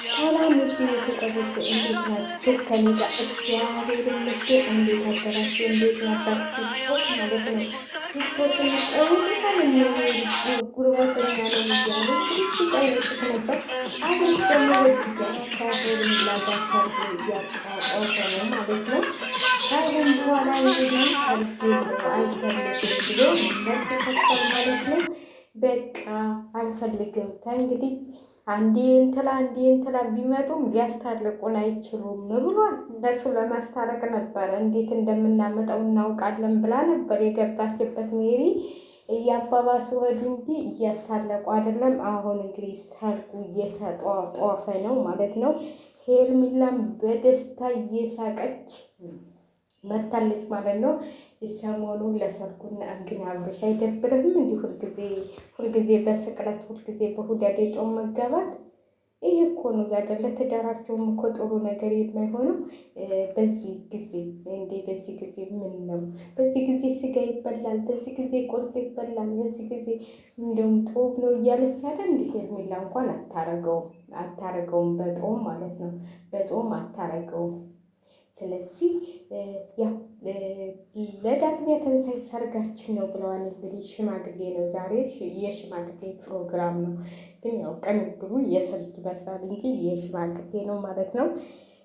ሰላም ውድ ቤተሰቦች እንዴት ናችሁ? ከኔ ጋር እግዚአብሔር ይመስገን። እንዴት አደራችሁ? እንዴት ነበር? ቲክቶክ ማለት ነው። ቲክቶክ ጠውታል ጉርበተኛ ነው እያሉ ሲጠይቁት ነበር። አሁን ደግሞ በዚያ ሳይሆን ላጋሳር እያጫወተ ነው ማለት ነው። ካሁን በኋላ እንግዲህ ሰርግ አልፈልግም ብሎ መተሰጠል ማለት ነው። በቃ አልፈልግም እንግዲህ አንዴ እንትላ ቢመጡም ሊያስታርቁን አይችሉም ብሏል። እነሱ ለማስታረቅ ነበረ እንዴት እንደምናመጣው እናውቃለን ብላ ነበር የገባችበት ሜሪ። እያባባሱ ሄዱ እንጂ እያስታረቁ አይደለም። አሁን እንግዲህ ሰርጉ እየተጧጧፈ ነው ማለት ነው። ሄርሚላም በደስታ እየሳቀች መታለች ማለት ነው። ሰሞኑን ለሰርጉና ግን አብረሽ አይደብርም? እንዲህ ሁልጊዜ በስቅለት ሁልጊዜ በሁዳዴ ጾም መጋባት ይሄ እኮ ነው ዛሬ ለትዳራቸውም እኮ ጥሩ ነገር የማይሆነው። በዚህ ጊዜ በዚህ ጊዜ ምን ነው? በዚህ ጊዜ ስጋ ይበላል፣ በዚህ ጊዜ ቁርጥ ይበላል፣ በዚህ ጊዜ እንደውም ጦም ነው እያለች ያለ እንዲህ ሄርሜላ እንኳን አታረገውም በጦም ማለት ነው። በጦም አታረገውም። ስለዚህ ያው ለዳግሚያ ትንሣኤ ሰርጋችን ነው ብለዋል። እንግዲህ ሽማግሌ ነው ዛሬ የሽማግሌ ፕሮግራም ነው። ግን ያው ቅንብሩ የሰርግ ይመስላል እንጂ የሽማግሌ ነው ማለት ነው።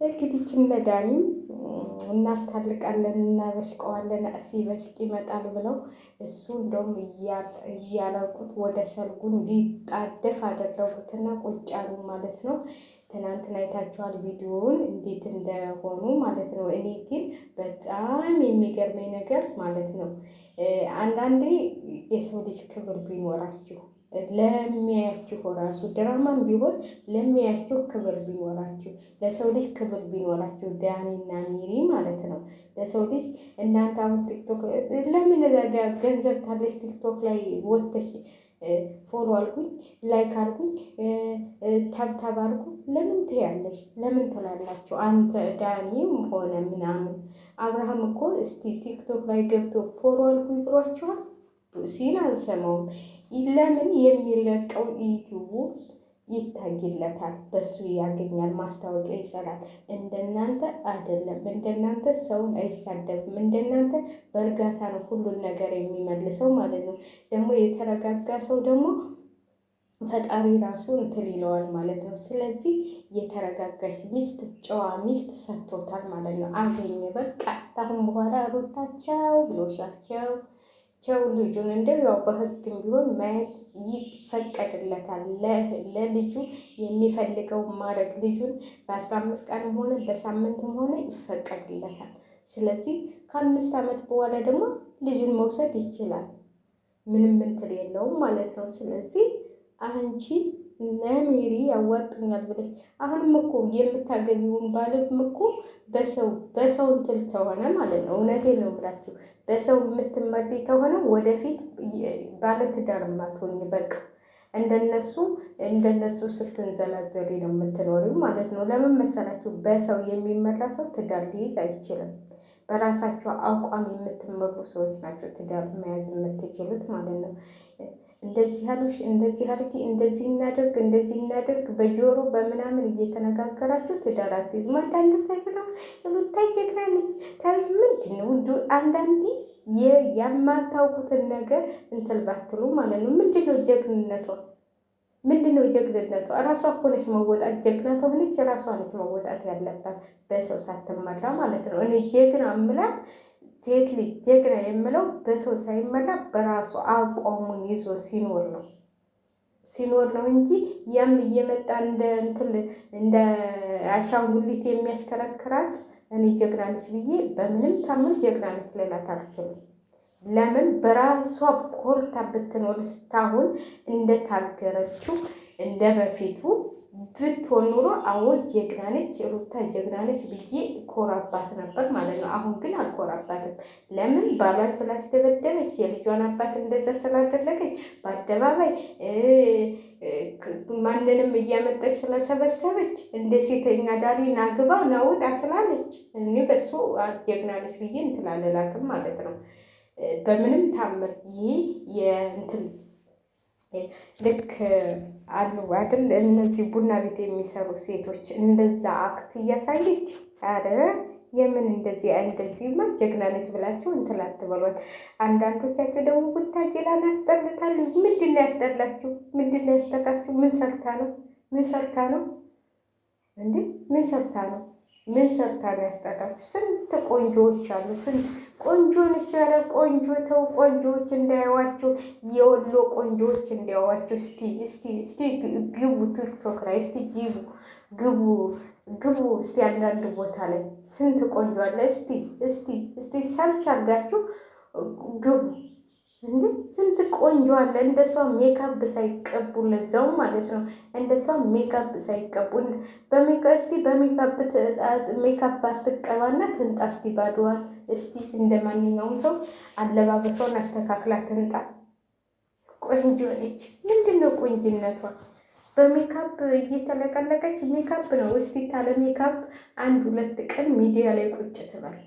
እንግዲህ ኪነዳኒም እናስታልቃለን እናበሽቀዋለን ሲበሽቅ ይመጣል ብለው እሱ እንደውም እያለቁት ወደ ሰርጉን ሊጣደፍ አደረጉትና ቁጭ አሉ ማለት ነው። ትናንትና አይታችኋል ቪዲዮውን እንዴት እንደሆኑ ማለት ነው። እኔ ግን በጣም የሚገርመኝ ነገር ማለት ነው አንዳንዴ የሰው ልጅ ክብር ቢኖራችሁ ለሚያያችሁ ራሱ ድራማም ቢሆን ለሚያያችሁ ክብር ቢኖራችሁ ለሰው ልጅ ክብር ቢኖራችሁ ዳኒና ሚሪ ማለት ነው። ለሰው ልጅ እናንተ አሁን ቲክቶክ ለምን ገንዘብ ታለች ቲክቶክ ላይ ወጥተሽ ፎሎ አልኩኝ ላይክ አልኩኝ ታብታብ አልኩ ለምን ትያለሽ? ለምን ትላላችሁ? አንተ ዳኒም ሆነ ምናምን አብርሃም እኮ እስቲ ቲክቶክ ላይ ገብቶ ፎሎ አልኩኝ ብሏቸዋል ሲል አልሰማውም። ለምን የሚለቀው ዩቲዩቡ ይታይለታል፣ በሱ ያገኛል፣ ማስታወቂያ ይሰራል። እንደናንተ አይደለም። እንደናንተ ሰውን አይሳደብም። እንደናንተ በእርጋታ ነው ሁሉን ነገር የሚመልሰው ማለት ነው። ደግሞ የተረጋጋ ሰው ደግሞ ፈጣሪ ራሱ እንትን ይለዋል ማለት ነው። ስለዚህ የተረጋጋች ሚስት ጨዋ ሚስት ሰጥቶታል ማለት ነው። አገኘ በቃ ታሁን በኋላ ሩታቸው ብሎሻቸው ቸው ልጁን እንደው ያው በሕግም ቢሆን ማየት ይፈቀድለታል። ለልጁ የሚፈልገው ማድረግ ልጁን በ15 ቀንም ሆነ በሳምንትም ሆነ ይፈቀድለታል። ስለዚህ ከ5 ዓመት በኋላ ደግሞ ልጁን መውሰድ ይችላል። ምንም እንትን የለውም ማለት ነው። ስለዚህ አንቺ ነሚሪ ያዋጡኛል ብለሽ አሁንም እኮ የምታገቢውን ባልም እኮ በሰው እንትን ተሆነ ማለት ነው። እውነቴን ነው የምላችሁ በሰው የምትመሪ ተሆነ ወደፊት ባለትዳር ማትሆኝ በቃ እንደነሱ ስትንዘላዘሊ ነው የምትኖሪው ማለት ነው። ለምን መሰላችሁ? በሰው የሚመራ ሰው ትዳር ሊይዝ አይችልም። በራሳቸው አቋም የምትመሩ ሰዎች ናቸው ትዳር መያዝ የምትችሉት ማለት ነው። እንደዚህ ያሉሽ እንደዚህ አድርጊ እንደዚህ እናደርግ በጆሮ በምናምን እየተነጋገራችሁ ትዳር አትይዙም። አንዳንድ ተብለው ታየግራለች ምንድን ነው እንዲ አንዳንዴ የማታውቁትን ነገር እንትን ባትሉ ማለት ነው። ምንድነው ጀግንነቷ? እራሷ እኮ ነች መወጣት ጀግና ተሆነች እራሷ ነች መወጣት ያለባት በሰው ሳትመራ ማለት ነው። እኔ ጀግና እምላት ሴት ልጅ ጀግና የምለው በሰው ሳይመራ በራሱ አቋሙን ይዞ ሲኖር ነው እንጂ ያም እየመጣ እንደ አሻንጉሊት የሚያሽከረክራት እኔ ጀግና ነች ብዬ በምንም ታምር ጀግና ነች ልላት አልችልም። ለምን በራሷ ኮርታ ብትኖር እስካሁን እንደታገረችው እንደ በፊቱ ብትሆን ኑሮ አዎ ጀግና ነች ሩታ ጀግና ነች ብዬ ኮራባት ነበር ማለት ነው። አሁን ግን አልኮራባትም። ለምን? ባሏን ስላስደበደበች፣ የልጇን አባት እንደዛ ስላደረገች፣ በአደባባይ ማንንም እያመጠች ስለሰበሰበች፣ እንደ ሴተኛ ዳሪ ናግባ ናውጣ ስላለች እኔ በሱ ጀግና ነች ብዬ እንትላለላትም ማለት ነው። በምንም ታምር ይህ የእንትን ልክ አሉ አይደል? እነዚህ ቡና ቤት የሚሰሩ ሴቶች እንደዛ አክት እያሳየች አረ የምን እንደዚህማ ጀግና ነች ብላችሁ እንትን አትበሏት። አንዳንዶቻችሁ ደግሞ ቡታጅራን ያስጠልታል። ምንድን ነው ያስጠላችሁ? ምንድን ነው ያስጠላችሁ? ምን ሰርታ ነው? ምን ሰርታ ነው እንዴ? ምን ሰርታ ነው? ምን ሰርታ ነው ያስጠላችሁ? ስንት ቆንጆዎች አሉ። ስንት ቆንጆ ነች። ኧረ ቆንጆ ተው፣ ቆንጆዎች እንዳያዋቸው፣ የወሎ ቆንጆዎች እንዳያዋቸው። እስቲ ግቡ ቲክቶክ ላይ እስቲ ግቡ እስቲ አንዳንድ ቦታ ላይ ስንት ቆንጆ አለ። እስቲ ሰርች አድርጋችሁ ግቡ። እንዴ ስንት ቆንጆ አለ። እንደሷ ሜካፕ ሳይቀቡ ለዛው ማለት ነው። እንደሷ ሜካፕ ሳይቀቡ እስቲ ሜካፕ አትቀባና ትንጣ እስቲ ባዶዋል። እስቲ እንደ ማንኛውም ሰው አለባበሷን አስተካክላ ትንጣ። ቆንጆ ነች። ምንድን ነው ቆንጅነቷ? በሜካፕ እየተለቀለቀች ሜካፕ ነው። እስቲ ታለ ሜካፕ 1-2 ቀን ሚዲያ ላይ ቁጭ ትበል።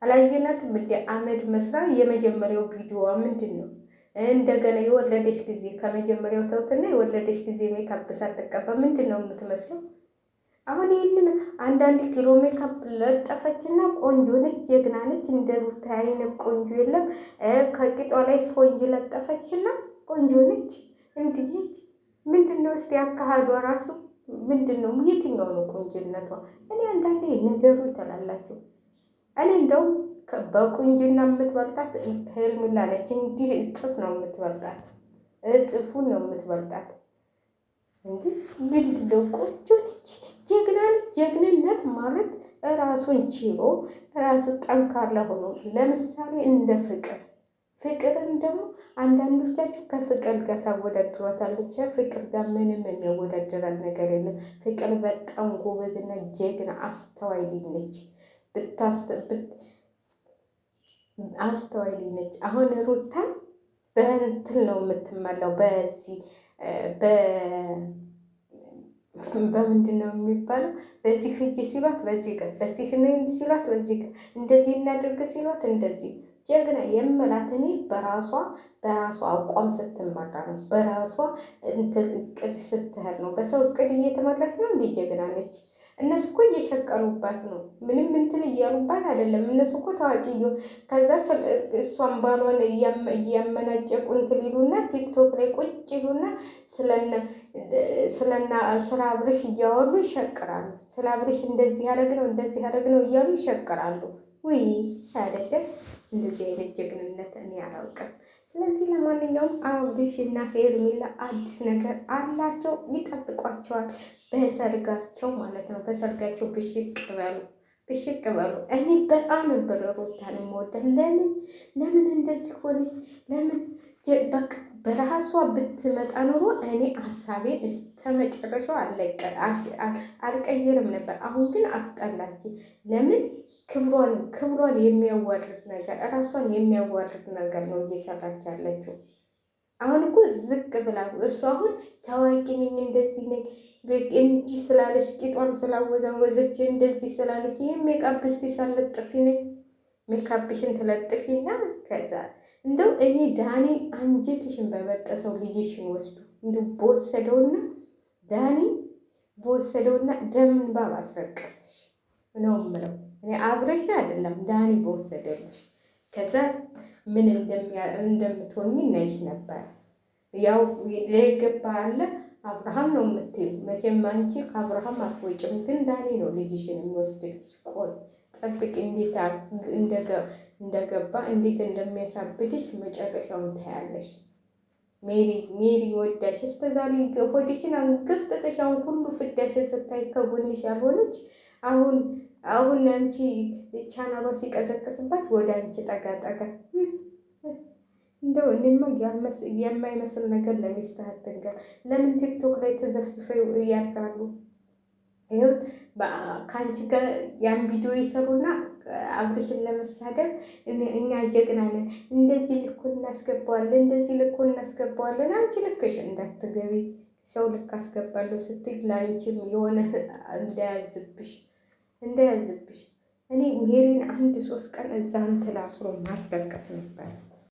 አላየናትም እንደ አመድ መስራ የመጀመሪያው ቪዲዮዋ ምንድን ነው? እንደገና የወለደች ጊዜ ከመጀመሪያው ተውትና የወለደች ጊዜ ሜካፕ ሳትቀባ ምንድን ነው የምትመስለው? አሁን ይህንን 1 ኪሎ ሜካፕ ለጠፈችና ቆንጆ ነች ጀግና ነች። እንደ ሩታ አይነት ቆንጆ የለም። ከቂጧ ላይ ስፖንጅ ለጠፈችና ቆንጆ ነች። እንዲህ ነች። ምንድን ነው እስቲ አካሃዷ ራሱ ምንድን ነው? የትኛው ነው ቆንጅነቷ? እኔ አንዳንዴ ነገሩ ትላላችሁ። እኔ እንደውም በቁንጅና የምትበልጣት ሄርሜላ ነች። እንዲህ እጥፍ ነው የምትበልጣት፣ እጥፉን ነው የምትበልጣት። እንዲህ ምንድን ነው? ቆንጆ ነች፣ ጀግና ነች። ጀግንነት ማለት ራሱን ችሎ ራሱ ጠንካራ ሆኖ ለምሳሌ እንደ ፍቅርን ደግሞ አንዳንዶቻችሁ ከፍቅር ጋር ታወዳድሯታለች። ፍቅር ጋር ምንም የሚያወዳድራል ነገር የለም። ፍቅር በጣም ጎበዝና ጀግና አስተዋይ ልጅ ነች። አስተዋይ ልጅ ነች። አሁን ሩታ በእንትን ነው የምትመላው። በምንድን ነው የሚባለው? በዚህ ሂጂ ሲሏት በዚህ ቀን፣ በዚህ ነይ ሲሏት በዚህ ቀን፣ እንደዚህ እናድርግ ሲሏት እንደዚህ ጀግና የምላት እኔ በራሷ አቋም ስትመራ ነው። በራሷ እንትን እቅድ ስትሄድ ነው። በሰው እቅድ እየተመራች ነው። እንደ ጀግና ነች። እነሱ እኮ እየሸቀሉባት ነው። ምንም እንትን እያሉባት አይደለም። እነሱ እኮ ታዋቂ ከዛ እሷን ባሏን እያመናጨቁ እንትን ይሉና ቲክቶክ ላይ ቁጭ ይሉና ስለ አብርሽ እያወሩ ይሸቅራሉ። ስለ አብርሽ እንደዚህ ያደረግ ነው እያሉ ይሸቅራሉ። ውይ አይደለም እንደዚህ አይነት ጀግንነት እኔ አላውቅም። ስለዚህ ለማንኛውም አብርሽ እና ሄርሜላ አዲስ ነገር አላቸው፣ ይጠብቋቸዋል። በሰርጋቸው ማለት ነው። በሰርጋቸው ብሽቅ በሉ። እኔ በጣም ነበር ሩታን የምወዳት። ለምን እንደዚህ ሆነች? ለምን በቃ በራሷ ብትመጣ ኖሮ እኔ ሀሳቤን እስከ መጨረሻው አልቀየርም ነበር። አሁን ግን አስጠላች። ለምን? ክብሯን የሚያዋርድ ነገር፣ ራሷን የሚያዋርድ ነገር ነው እየሰራች ያለችው። አሁን እኮ ዝቅ ብላ እሱ አሁን ታዋቂ ነኝ እንደዚህ ነኝ እንዲህ ስላለች ቂጧን ስላወዛወዘች እንደዚህ ስላለች ይህ ሜካፕ እስቲ ሳለጥፊ ነኝ ሜካፕሽን ትለጥፊና ከዛ እንደው እኔ ዳኒ አንጀትሽን በበጠሰው ልጅሽን ወስዱ እንደው በወሰደውና ደምን ባብ አስረቀሰሽ ነው የምለው። እኔ አብረሽ አይደለም ዳኒ በወሰደልሽ ከዛ ምን እንደምትሆኝ ነሽ ነበር። ያው የገባ አለ አብርሃም ነው የምትይው። መቼም አንቺ ከአብርሃም አትወጭም፣ ግን ዳኒ ነው ልጅሽን የሚወስድልሽ። ቆይ ጠብቅ፣ እንዴት እንደገባ እንዴት እንደሚያሳብድሽ መጨረሻውን ታያለሽ። ሜሪ ወዳሽ እስተዛሬ ሆድሽን አንገፍጥጥሽ አሁን ሁሉ ፍዳሽን ስታይ ከጎንሽ ያልሆነች አሁን አንቺ ቻናሏ ሲቀዘቅስባት ወደ አንቺ ጠጋ እንደው እኔማ የማይመስል ነገር ለሚስትህ አትንገር። ለምን ቲክቶክ ላይ ተዘፍዝፈው ያድራሉ? ይኸው ከአንቺ ጋር ያን ቪዲዮ ይሰሩና አብርሽን ለመሳደብ እኛ ጀግና ነን፣ እንደዚህ ልኩ እናስገባዋለን፣ እንደዚህ ልኩ እናስገባዋለን። አንቺ ልክሽ እንዳትገቢ ሰው ልክ አስገባለሁ ስትይ ለአንቺም የሆነ እንዳያዝብሽ። እኔ ሜሪን 1-3 ቀን እዛ እንትን አስሮ ማስለቀስ ነበር።